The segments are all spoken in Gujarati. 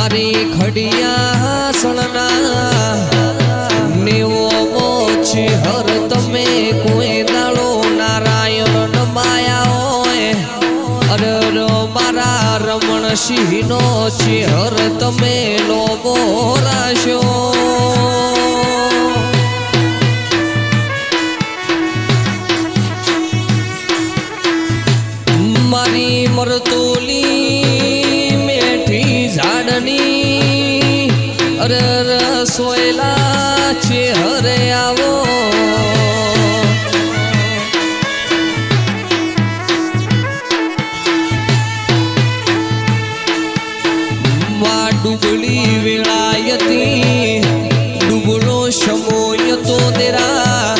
મારી ખડિયા સણના નેવો મોછી હર તમે કોઈ દાડો નારાયણ માયા હોય અરર મારા રમણ સિંહ નો ચેહર તમે લોબો રાશો મારી મરતોલી મેઠી ઝાડની અરર સોયલા ચેહરે આવો ડુબળી વેળાયતી ડુબળો સમોય તો દેરા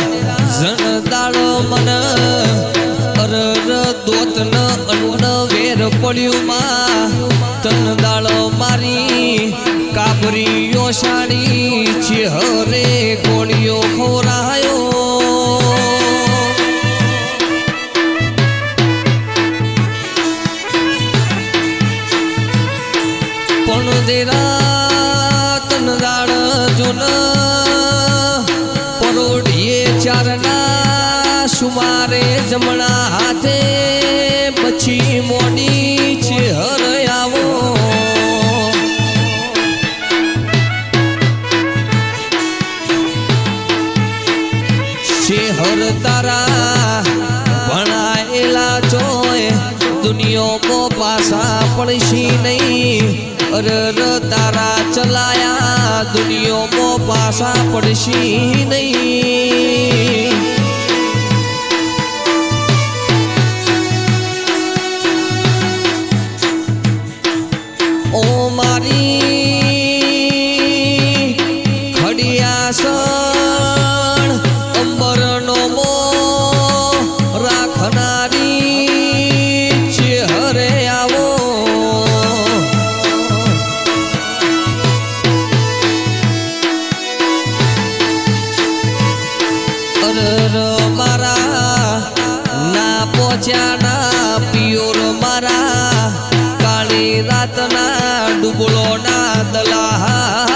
જનદાળ મન અરર દોતન અન્ન વેર પડ્યું માં તન દાળ મારી કાબરીઓ સાડી ચેહરે ગોળીઓ ખોરાયો પણ દેરા તનદાળ જોન પરોઢીએ ચારના સુમારે જમણા હાથે પછી મોડી ચેહર આવો ચેહર તારા ભણાયેલા જોય દુનિયો પાસા પડશી નહીં અરર તારા ચલાયા દુનિયો પાસા પડશી નહીં ઓ મારી ખડિયાસણ અંબરનો મો રાખનારી ચેહરે આવો અરર મારા ના પહોંચ્યા ના પિયોર મારા કાળી રાતના ડૂબળો ના દલા